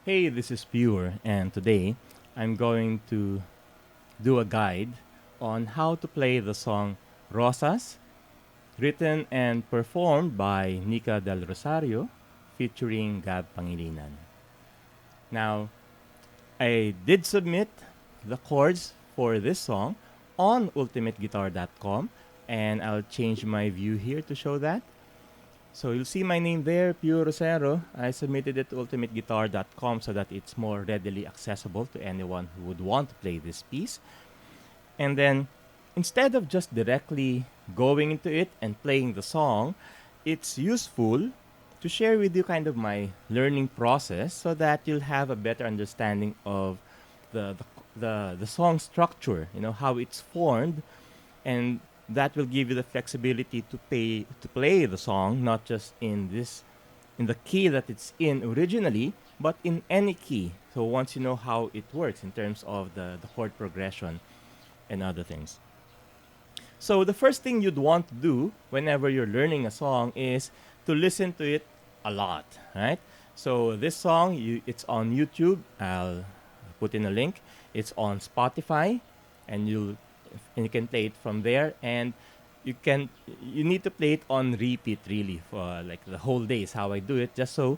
Hey, this is Pure, and today I'm going to do a guide on how to play the song Rosas, written and performed by Nica Del Rosario, featuring Gab Pangilinan. Now, I did submit the chords for this song on ultimateguitar.com, and I'll change my view here to show that. So you'll see my name there, Pure Rosero. I submitted it to ultimateguitar.com so that it's more readily accessible to anyone who would want to play this piece. And then, instead of just directly going into it and playing the song, it's useful to share with you kind of my learning process so that you'll have a better understanding of the song structure, how it's formed, and that will give you the flexibility to play the song not just in the key that it's in originally, but in any key. So once you know how it works in terms of the chord progression and other things. So the first thing you'd want to do whenever you're learning a song is to listen to it a lot, right? So this song, it's on YouTube. I'll put in a link. It's on Spotify, and you can play it from there. And you need to play it on repeat really for like the whole day is how I do it, just so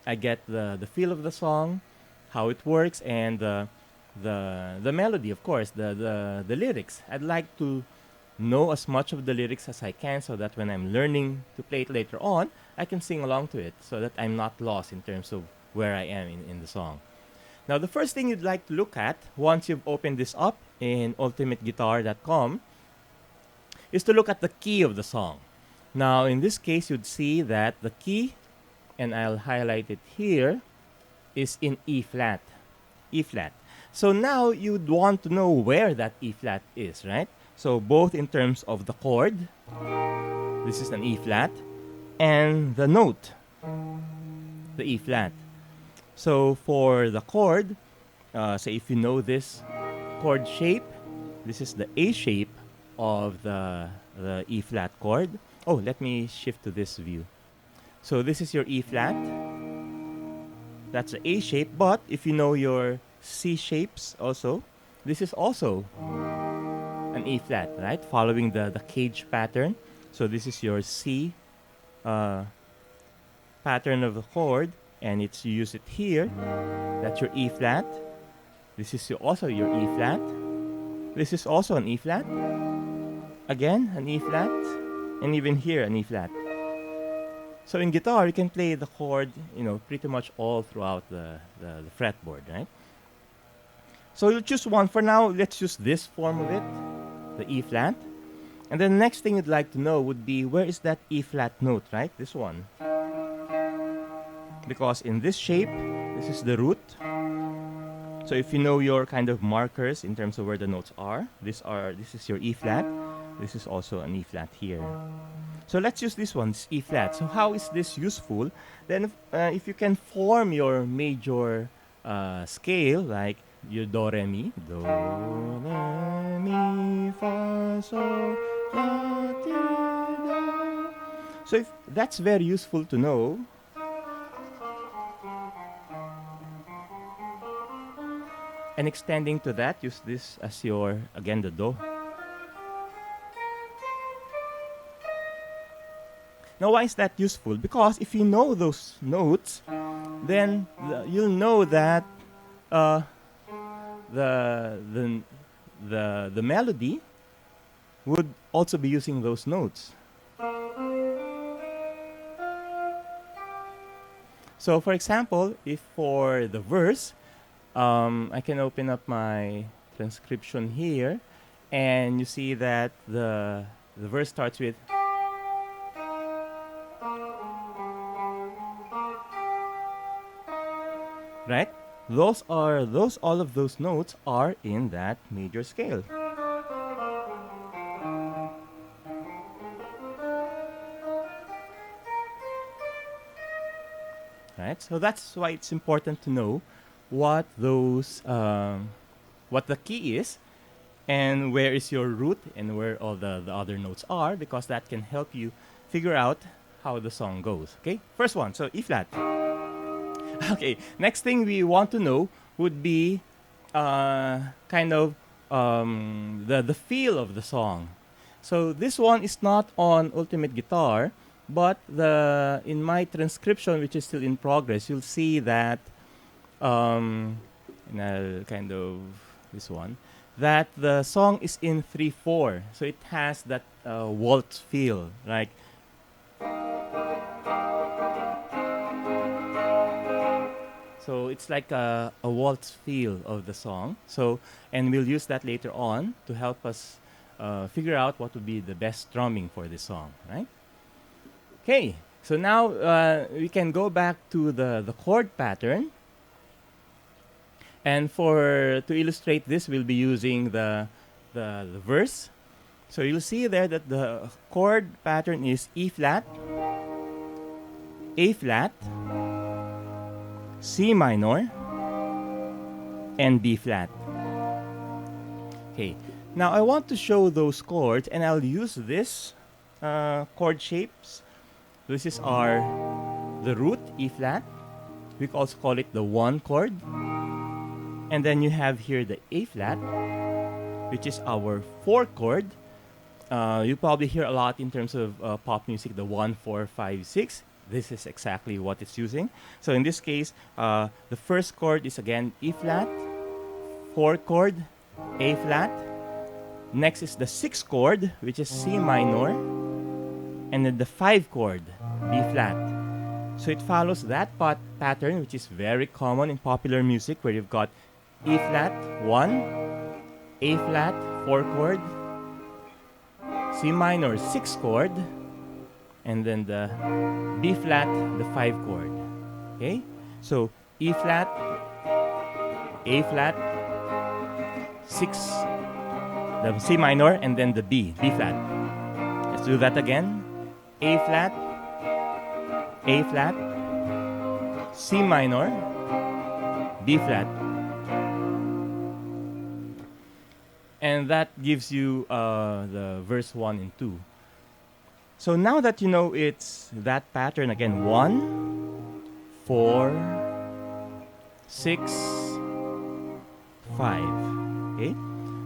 I get the feel of the song, how it works, and the melody, of course, the lyrics. I'd like to know as much of the lyrics as I can so that when I'm learning to play it later on, I can sing along to it so that I'm not lost in terms of where I am in the song. Now, the first thing you'd like to look at once you've opened this up in ultimateguitar.com is to look at the key of the song. Now, in this case, you'd see that the key, and I'll highlight it here, is in E flat. E flat. So now you'd want to know where that E flat is, right? So both in terms of the chord, this is an E flat, and the note, the E flat. So for the chord, say if you know this chord shape, this is the A shape of the E flat chord. Oh, let me shift to this view. So this is your E flat. That's the A shape, but if you know your C shapes also, this is also an E flat, right? Following the cage pattern. So this is your C pattern of the chord, and you use it here. That's your E flat. This is also your E flat. This is also an E flat. Again, an E flat. And even here, an E flat. So in guitar, you can play the chord, pretty much all throughout the fretboard, right? So you'll choose one. For now, let's use this form of it, the E flat. And then the next thing you'd like to know would be, where is that E flat note, right? This one. Because in this shape, this is the root. So if you know your kind of markers in terms of where the notes are, this is your E flat. This is also an E flat here. So let's use this one, this E flat. So how is this useful? Then if you can form your major scale, like your do re mi, fa sol la ti do. So if that's very useful to know. And extending to that, use this as your, again, the do. Now, why is that useful? Because if you know those notes, then you'll know that the melody would also be using those notes. So, for example, if for the verse, I can open up my transcription here, and you see that the verse starts with right? All of those notes are in that major scale. Right? So that's why it's important to know what the key is, and where is your root, and where all the other notes are, because that can help you figure out how the song goes. Okay? First one, so E flat. Okay, next thing we want to know would be kind of the feel of the song. So this one is not on Ultimate Guitar, but the in my transcription, which is still in progress, you'll see that um, and I'll kind of this one that the song is in 3/4, so it has that waltz feel, like so it's like a waltz feel of the song. So, and we'll use that later on to help us figure out what would be the best strumming for this song, right? Okay, so now we can go back to the chord pattern. And for to illustrate this, we'll be using the verse. So you'll see there that the chord pattern is E flat, A flat, C minor, and B flat. Okay, now I want to show those chords, and I'll use this chord shapes. This is our the root E flat. We also call it the one chord. And then you have here the A flat, which is our 4 chord. You probably hear a lot in terms of pop music, the 1, 4, 5, 6. This is exactly what it's using. So in this case, the first chord is again E flat, 4 chord, A flat. Next is the 6 chord, which is C minor, and then the 5 chord, B flat. So it follows that pattern, which is very common in popular music, where you've got E flat 1, A flat 4 chord, C minor 6 chord, and then the B flat the 5 chord. Okay, so E flat, A flat, 6, the C minor, and then the B flat. Let's do that again. A flat, C minor, B flat. And that gives you the verse 1 and 2. So now that you know it's that pattern again, 1, 4, 6, 5. Okay?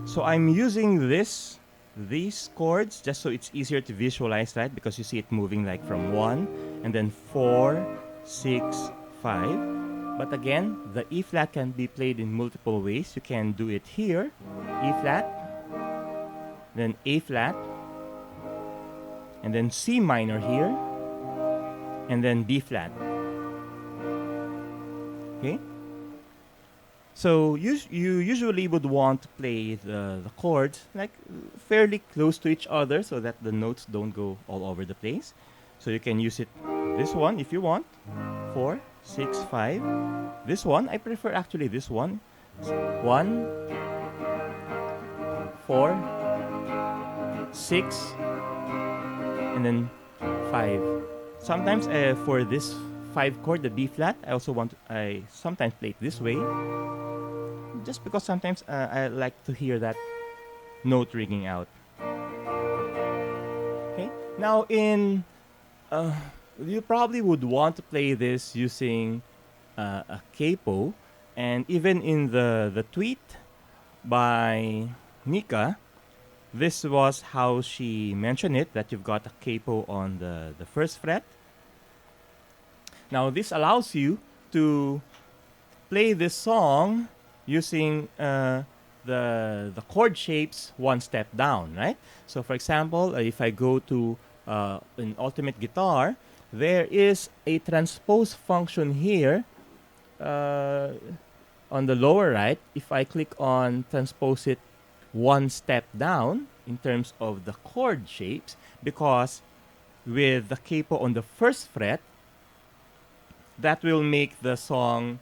So I'm using these chords just so it's easier to visualize, right? Because you see it moving like from 1 and then 4, 6, 5. But again, the E flat can be played in multiple ways. You can do it here, E flat, then A flat, and then C minor here, and then B flat. Okay? So you usually would want to play the chords like fairly close to each other so that the notes don't go all over the place. So you can use it this one if you want. 4, 6, 5. This one, I prefer actually this one. 1, 4, 6, and then 5. Sometimes for this 5 chord, the B flat, I sometimes play it this way. Just because sometimes I like to hear that note ringing out. Okay. Now you probably would want to play this using a capo, and even in the tweet by Nica, this was how she mentioned it, that you've got a capo on the first fret. Now this allows you to play this song using the chord shapes one step down, right? So for example, if I go to an Ultimate Guitar, there is a transpose function here on the lower right. If I click on transpose it one step down in terms of the chord shapes, because with the capo on the first fret, that will make the song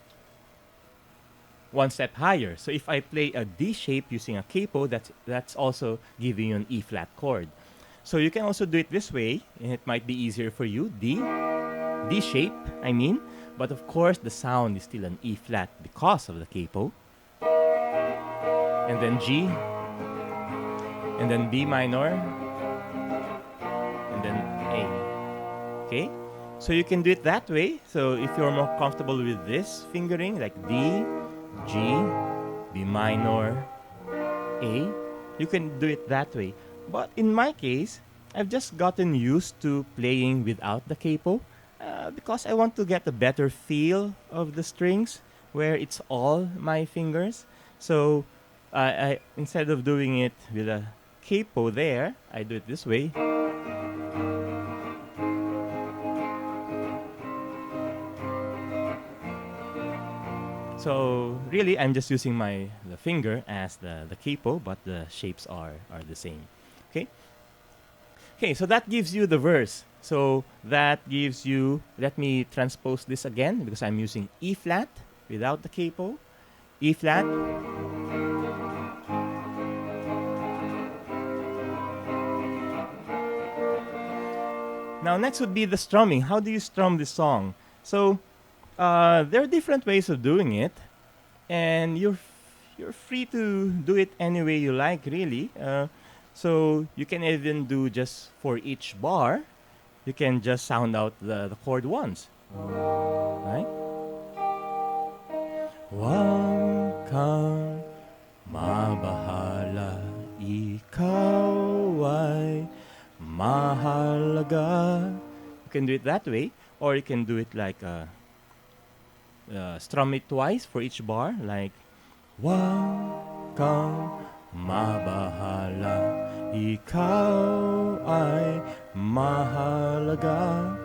one step higher. So if I play a D shape using a capo, that's also giving you an E flat chord. So you can also do it this way, and it might be easier for you. D shape, I mean. But of course, the sound is still an E flat because of the capo. And then G. And then B minor. And then A. Okay? So you can do it that way. So if you're more comfortable with this fingering, like D, G, B minor, A, you can do it that way. But in my case, I've just gotten used to playing without the capo because I want to get a better feel of the strings where it's all my fingers. So I instead of doing it with a capo there, I do it this way. So really, I'm just using the finger as the capo, but the shapes are the same. Okay. Okay. So that gives you the verse. So that gives you. Let me transpose this again because I'm using E flat without the capo. E flat. Now next would be the strumming. How do you strum this song? So there are different ways of doing it, and you're free to do it any way you like, really. So you can even do just for each bar, you can just sound out the chord once, right? Huwag kang mabahala, ikaw ay mahalaga. You can do it that way, or you can do it like strum it twice for each bar, like Huwag kang mabahala, ikaw ay mahalaga.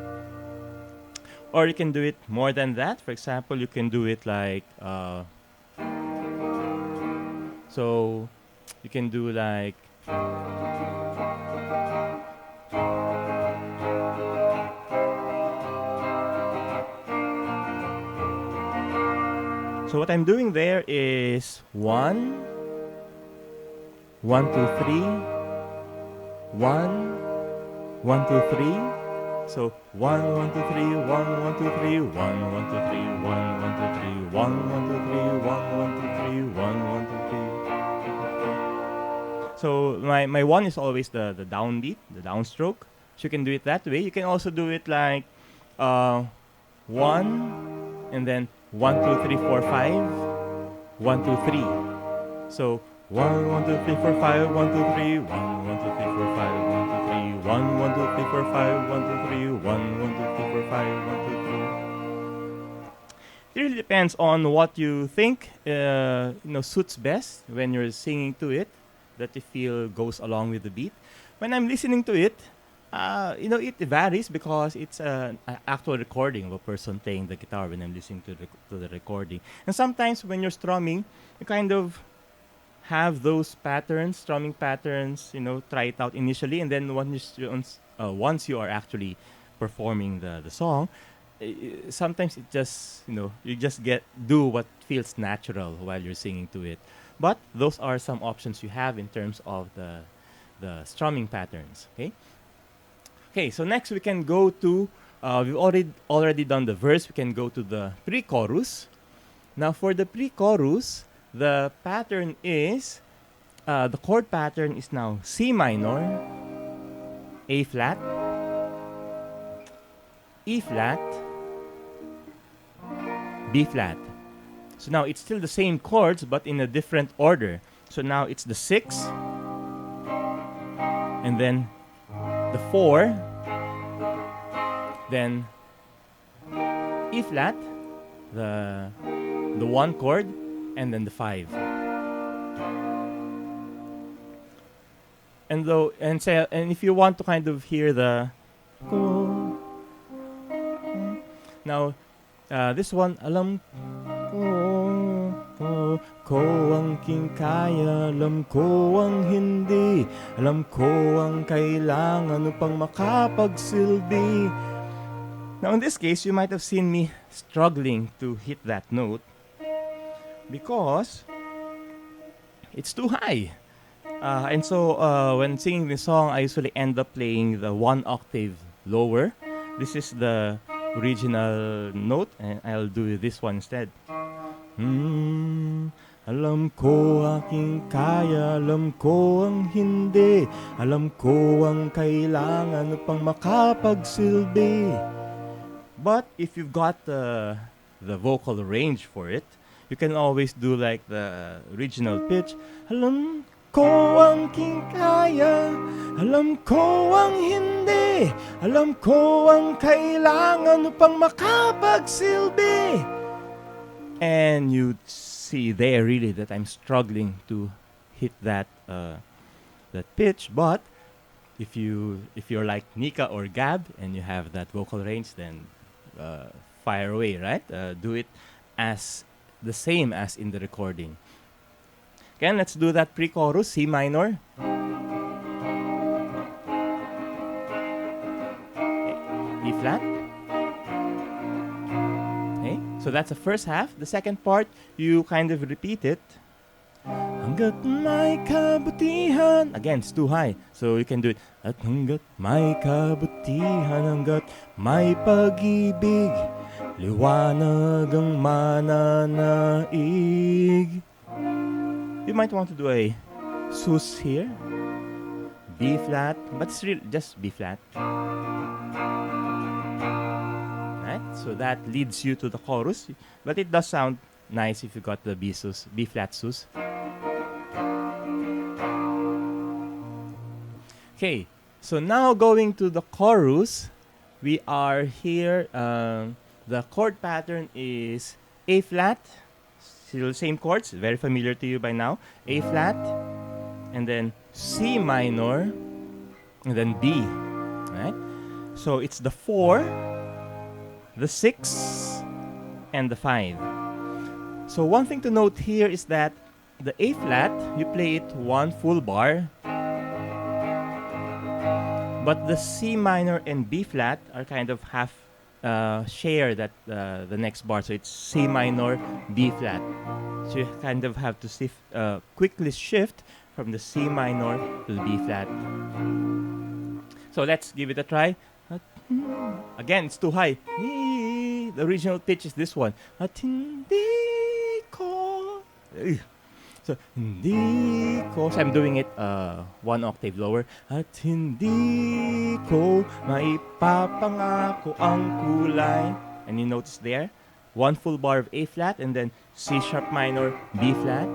Or you can do it more than that. For example, you can do it like so you can do like so what I'm doing there is 1 1 2 3 1 1 2 3. So 1 1 2 3 1 1 2 3 1 1 2 3 1 1 2 3 1 1 2 3 1 1 2 3 1 1 2 3. So my 1 is always the downbeat, the downstroke. So you can do it that way. You can also do it like 1 and then 1 2 3 4 5 1 2 3. So 1 1 2 3 4 5 1 2 3 1 1 2 3 4 5 1 2 3 1 1 2 3 4 5 1 2 3 1 1 2 3 4 5 1 2 3. It really depends on what you think suits best when you're singing to it, that you feel goes along with the beat. When I'm listening to it, it varies because it's an actual recording of a person playing the guitar when I'm listening to the recording. And sometimes when you're strumming, you kind of have those patterns, strumming patterns, try it out initially, and then once you are actually performing the song, sometimes it just, you just do what feels natural while you're singing to it. But those are some options you have in terms of the strumming patterns. Okay, so next we can go to we've already done the verse. We can go to the pre-chorus. Now for the pre-chorus, the pattern is the chord pattern is now C minor, A flat, E flat, B flat. So now it's still the same chords but in a different order. So now it's the 6 and then the 4, then E flat, the 1 chord, and then the 5. And if you want to kind of hear the now this one, alam ko ang king kaya, alam ko ang hindi, alam ko ang kailangan upang makapagsilbi. Now in this case, you might have seen me struggling to hit that note because it's too high. And so when singing this song, I usually end up playing the 1 octave lower. This is the original note, and I'll do this one instead. Alam ko aking kaya, alam ko ang hindi, alam ko ang kailangan upang makapagsilbi. But if you've got the vocal range for it, you can always do like the original pitch. Alam ko ang king kaya, alam ko ang hindi, alam ko ang kailangan upang makapagsilbi. And you see there really that I'm struggling to hit that that pitch. But if you're like Nica or Gab and you have that vocal range, then fire away, right? Do it as the same as in the recording. Again, let's do that pre-chorus, C minor. E flat. Okay, so that's the first half. The second part, you kind of repeat it. Hanggat may kabutihan. Again, it's too high. So you can do it. At hanggat may kabutihan, hanggat may pag-ibig, liwanag ang mananaig. You might want to do a sus here. B flat, but it's really just B flat. Right? So that leads you to the chorus. But it does sound nice if you got the B flat sus. Okay, so now going to the chorus, we are here. The chord pattern is A flat, still same chords, very familiar to you by now. A flat, and then C minor, and then B. Right? So it's the 4, the 6, and the 5. So one thing to note here is that the A flat, you play it one full bar. But the C minor and B flat are kind of half share that the next bar. So it's C minor, B flat. So you kind of have to quickly shift from the C minor to the B flat. So let's give it a try. Again, it's too high. The original pitch is this one. So, hindi ko. So I'm doing it one octave lower. At hindi ko maipapangako ang kulay. And you notice there, one full bar of A flat and then C sharp minor, B flat.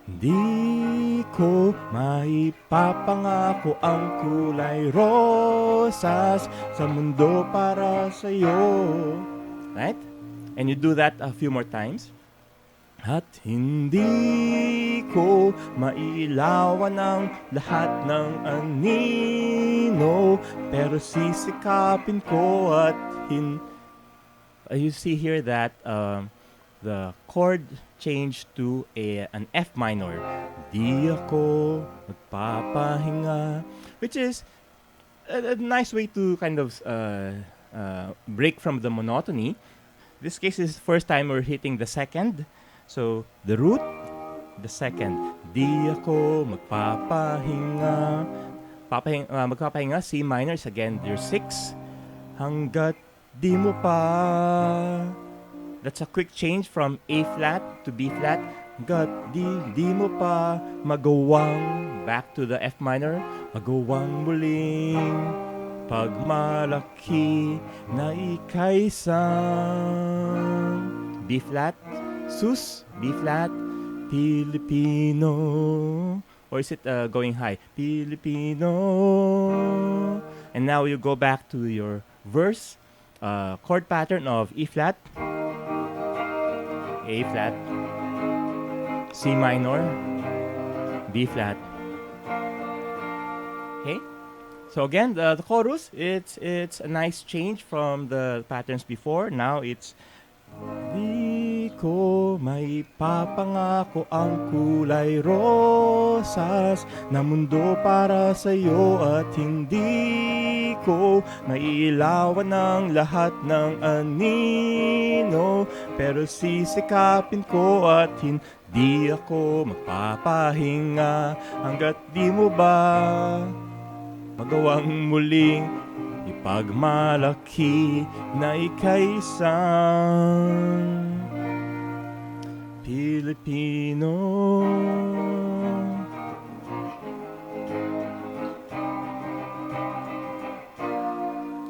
Hindi ko maipapangako ang kulay rosas sa mundo para sa'yo. Right? And you do that a few more times. At hindi ko mailawan ang lahat ng anino, pero sisikapin ko at you see here that the chord changed to an F minor. Di ako magpapahinga, which is a nice way to kind of break from the monotony. This case is the first time we're hitting the second. So, the root, the second. Di ako magpapahinga. Magpapahinga, C minor is again your 6. Hanggat di mo pa. That's a quick change from A flat to B flat. Hanggat di mo pa magawang, back to the F minor, magawang muling pagmalaki na ika'y isang B flat, sus, B flat, Filipino. Or is it going high? Filipino. And now you go back to your verse, chord pattern of E flat, A flat, C minor, B flat. Okay? So again, the chorus, it's a nice change from the patterns before. Now it's di ko maipapangako ang kulay rosas na mundo para sa'yo at hindi ko mailawan ang lahat ng anino, pero sisikapin ko at hindi ako magpapahinga hanggat di mo ba magawang muling ipagmalaki na ika'y isang Pilipino.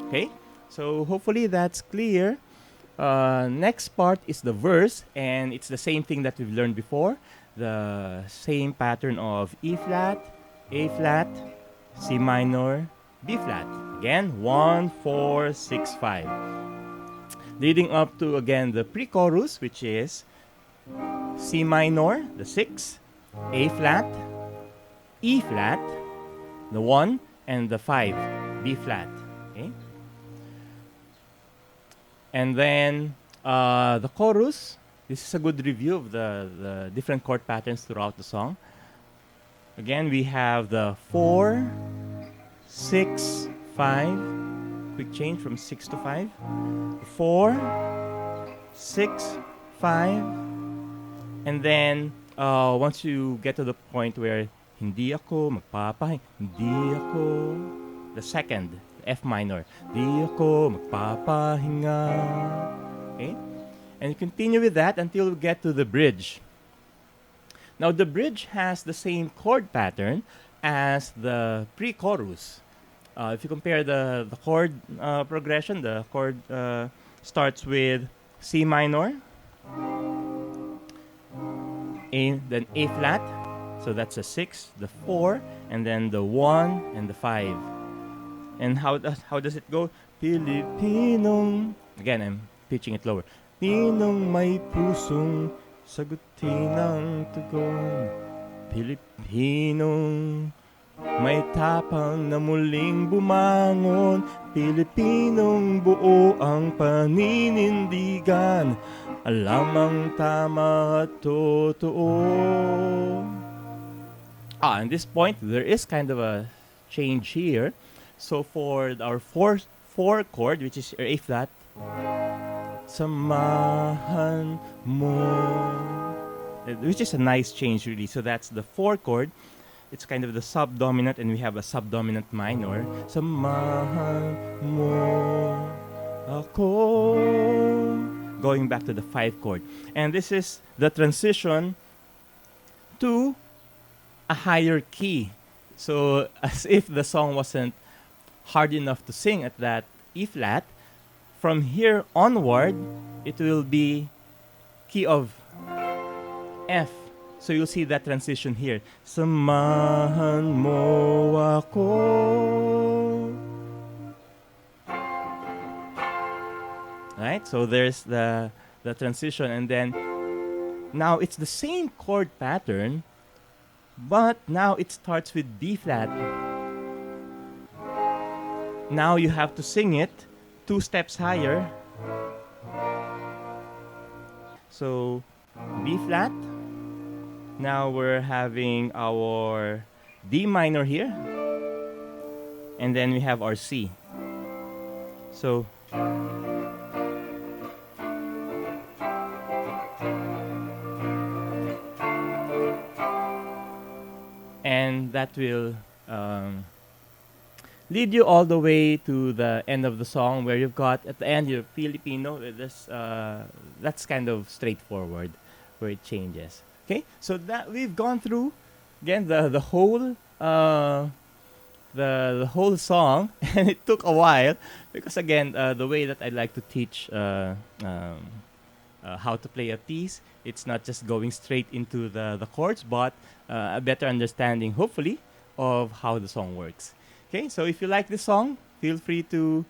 Okay, So hopefully that's clear. Next part is the verse, and it's the same thing that we've learned before. The same pattern of E flat, A flat, C minor, B flat. Again, 1, 4, 6, 5. Leading up to, again, the pre-chorus, which is C minor, the 6, A flat, E flat, the 1, and the 5, B flat. Okay? And then the chorus, this is a good review of the different chord patterns throughout the song. Again, we have the 4, 6, 5. Quick change from 6 to 5. 4, 6, 5. And then, once you get to the point where hindi ako magpapahinga, hindi ako, the second, F minor, hindi ako magpapahinga. Okay? And you continue with that until you get to the bridge. Now, the bridge has the same chord pattern as the pre-chorus. If you compare the chord progression, the chord starts with C minor, A, then A flat, so that's a 6, the 4, and then the 1 and the 5. And how does it go? Pilipinong, again, I'm pitching it lower. Pinong may pusong sagutin ang tugon. Pilipinong may tapang na muling bumangon. Pilipinong buo ang paninindigan. Alam ang tama at totoo. At this point, there is kind of a change here. So for our 4 chord, which is A flat, samahan mo, which is a nice change really. So that's the 4 chord. It's kind of the subdominant, and we have a subdominant minor. Samahan mo ako. Going back to the 5 chord. And this is the transition to a higher key. So as if the song wasn't hard enough to sing at that E flat, from here onward, it will be key of F. So you'll see that transition here. Samahan mo ako. Right? So there's the transition, and then now it's the same chord pattern, but now it starts with B flat. Now you have to sing it 2 steps higher. So B flat. Now we're having our D minor here. And then we have our C. So and that will lead you all the way to the end of the song, where you've got at the end your Filipino. That's kind of straightforward, where it changes. Okay, so that we've gone through again the whole the whole song, and it took a while because again the way that I like to teach how to play a piece, it's not just going straight into the chords, but a better understanding, hopefully, of how the song works. Okay, so if you like this song, feel free to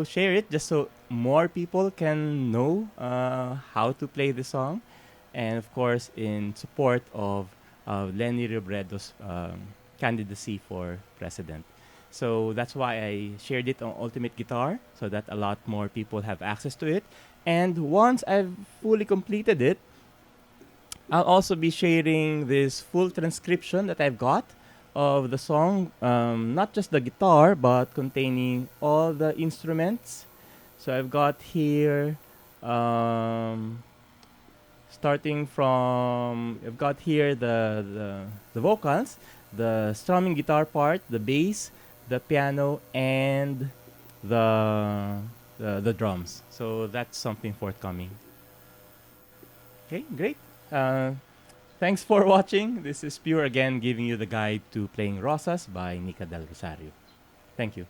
share it, just so more people can know how to play the song. And of course, in support of Lenny Robredo's candidacy for president. So that's why I shared it on Ultimate Guitar, so that a lot more people have access to it. And once I've fully completed it, I'll also be sharing this full transcription that I've got of the song, not just the guitar, but containing all the instruments. So I've got here starting from, I've got here the vocals, the strumming guitar part, the bass, the piano, and the drums. So that's something forthcoming. Okay, great. Thanks for watching. This is Pure again, giving you the guide to playing Rosas by Nica Del Rosario. Thank you.